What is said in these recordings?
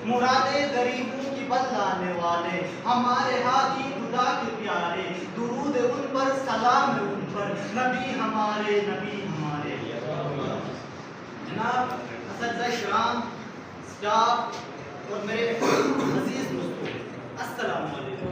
مرادیں غریبوں کی بدلانے والے ہمارے ہادی خدا کے پیارے، درود ان پر سلام ان پر، نبی ہمارے نبی ہمارے۔ جناب اساتذہ کرام، اسٹاف اور میرے عزیز دوستوں، السلام علیکم۔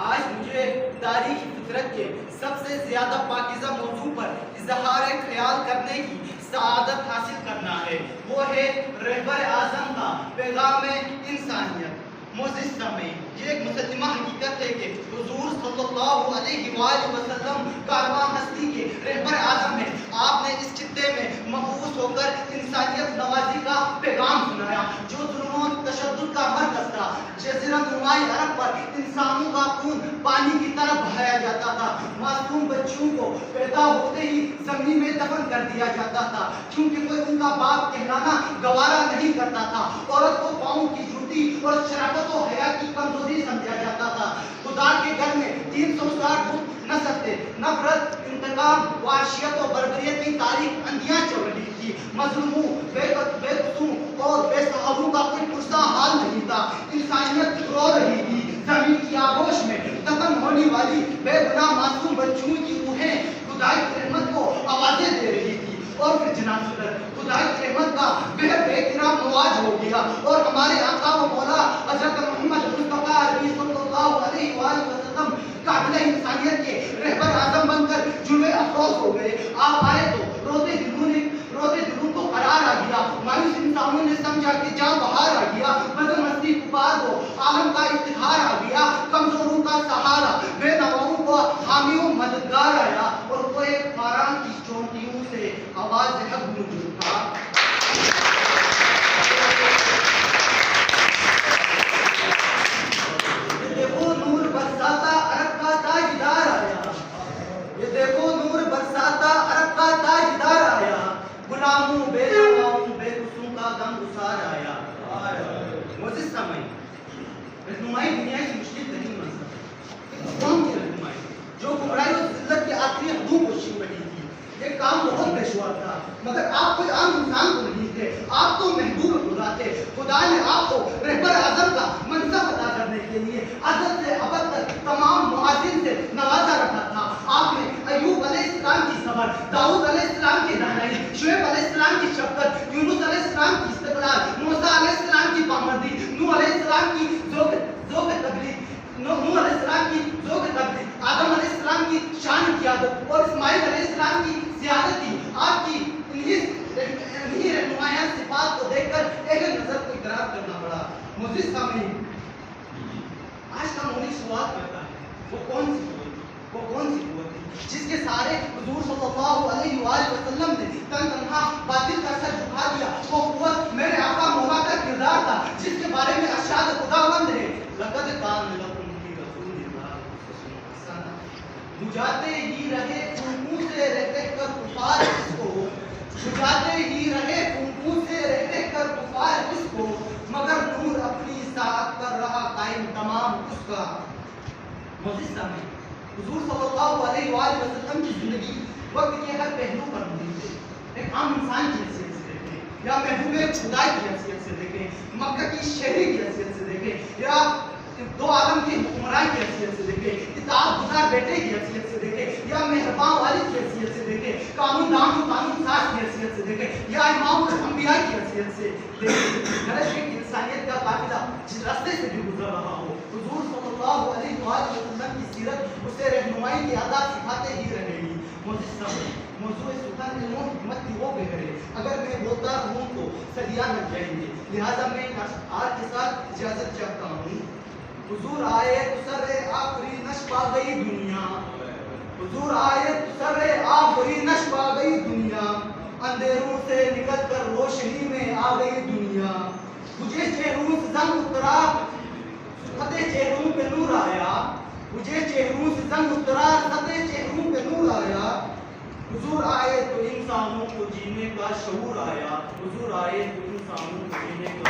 آج مجھے تاریخ فطرت کے سب سے زیادہ پاکیزہ موضوع پر اظہار خیال کرنے کی سعادت حاصل کرنا ہے، وہ ہے رہبر اعظم کا پیغام انسانیت۔ معزز سامعین، یہ ایک مسلمہ حقیقت ہے کہ حضور صلی اللہ علیہ وآلہ وسلم کارواں ہستی کے رہبر اعظم ہیں۔ آپ نے اس خطے میں مبعوث ہو کر انسانیت نوازی کا پیغام سنایا، جو ظلم و تشدد کا مرکز تھا۔ جزیرہ نمائی عرب پر انسانوں کا خون پانی کی طرح بہایا جاتا تھا، معصوم بچوں کو پیدا ہوتے ہی زمین میں دفن کر دیا جاتا تھا، کیونکہ کوئی ان کا باپ کہلانا گوارا نہیں کرتا تھا۔ عورت کو پاؤں کی جوتی اور شرافت و حیا کی کمزوری سمجھا جاتا تھا۔ خدا کے گھر میں 360 بت نصب تھے۔ نفرت، انتقام، وحشیت و بربریت کی تاریخ اندھیاں چل رہی تھی۔ مظلوموں، بے قصوں اور بے سہاروں کا کوئی پرسا حال نہیں تھا۔ انسانیت رو رہی تھی۔ زمین کی آغوش میں دفن ہونے والی بے گناہ معصوم بچوں کی روحیں خدائی کی رحمت کو آوازیں دے رہی تھی۔ اور پھر جناب صدر، خدائی کی رحمت کا بے احترام نواز ہو گیا اور ہمارے آقا و مولا حضرت محمد مصطفیٰ عربی صلی اللہ علیہ وآلہ وسلم قابل انسانیت کے رہبر اعظم بن کر جلوے افروز ہو گئے۔ آپ آئے تو روتے دلوں کو قرار آ گیا، مایوس انسانوں نے سمجھا کہ جان بہار آ گیا، بزم مستی پکار کو عالم کا افتخار آ گیا، کمزوروں کا سہارا، بے نواؤں کو حامی و مددگار آیا، اور کوئی فاران کی چوٹیوں سے آواز حق گونج اٹھا۔ یہ دیکھو نور برساتا عرب کا تاجدار آیا، یہ دیکھو نور برساتا عرب کا تاجدار آیا، غلاموں بے نواؤں بے قصوں کا غم گسار آیا۔ معزز سامعین، رہنمائی دنیا کی مشکل ترین منصب ہے۔ ایک قوم کی رہنمائی جو گمراہی اور ذلت کے آخری حدوں کو چھین رہی تھی، یہ کام بہت دشوار تھا، مگر آپ کوئی عام انسان تو نہیں تھے، آپ تو محبوب خدا تھے۔ خدا نے آپ کو رہبر اعظم کا منصب عطا کرنے کے لیے ازل سے ابد تک تمام معاذین سے نوازا رکھا تھا۔ آپ نے ایوب علیہ السلام کی صبر، داؤد علیہ السلام کی رہنمائی، شعیب علیہ السلام کی شفقت، یونس علیہ السلام کی استقلال، موسیٰ علیہ السلام کی پامردی، نوح علیہ السلام کی ذوق تقلید، آدم علیہ السلام کی شان قیادت اور اسماعیل علیہ السلام کی سیادتی، آپ کی انہی رہنمایاں صفات کو دیکھ کر اہل نظر کو اقرار کرنا پڑا۔ معزز سامعین، آج کا مولوی سوال کرتا ہے، وہ کون سی قوت تھی جس کے سارے حضور صلی اللہ علیہ وآلہ وسلم نے تنہا باطل کا سر جھکا دیا؟ وہ قوت میرے آقا مولا کا کردار تھا، جس کے بارے میں ارشاد خداوند ہے، لقد کان لکم فی رسول اللہ اسوۃ حسنہ۔ بجھاتے ہی رہے خونخوں سے رہ کر کفار اس کو، بجھاتے ہی رہے خونخوں سے رہ کر کفار اس کو، مگر نور اپنی ساعت پر رہا قائم تمام اس کا۔ معزز سامعین، حضور صلی اللہ علیہ وآلہ وسلم کی زندگی وقت کے ہر پہلو پر محیط ہے۔ ایک عام انسان کی حیثیت سے دیکھیں، یا محبوب خدا کی حیثیت سے دیکھیں، مکہ کی شہری کی حیثیت سے دیکھیں، یا دو عالم کے حکمران کی حیثیت سے دیکھیں، اطاعت گزار بیٹے کی حیثیت سے دیکھیں، یا مہربان والد کی حیثیت سے دیکھیں، قانون دان و قانون ساز کی حیثیت سے دیکھیں، یا امام الانبیاء کی حیثیت سے دیکھیں۔ غرض ہے کہ انسانیت کا قافلہ جس راستے سے بھی گزر رہا ہو، حضور صلی اللہ علیہ وآلہ وسلم کی سیرت اسے رہنمائی کی عادات سکھاتے ہی رہے گی۔ معزز سامعین، موضوع سلطان علم و حکمت کی وہ بہر ہے، اگر میں بولتا رہوں تو صدیاں لگ جائیں گے، لہٰذا میں آج کے ساتھ اجازت چاہتا ہوں۔ حضور آئے تو سر آخری نش پا گئی دنیا، حضور آئے تو سر آخری نش پا گئی دنیا، اندھیروں سے نکل کر روشنی میں آ گئی دنیا، مجھے چہروں سے زنگ اترا خطے چہروں پہ نور آیا، مجھے چہروں سے زنگ اترا خطے چہروں پہ نور آیا، حضور آئے تو انسانوں کو جینے کا شعور آیا، حضور آئے تو انسانوں کو جینے کا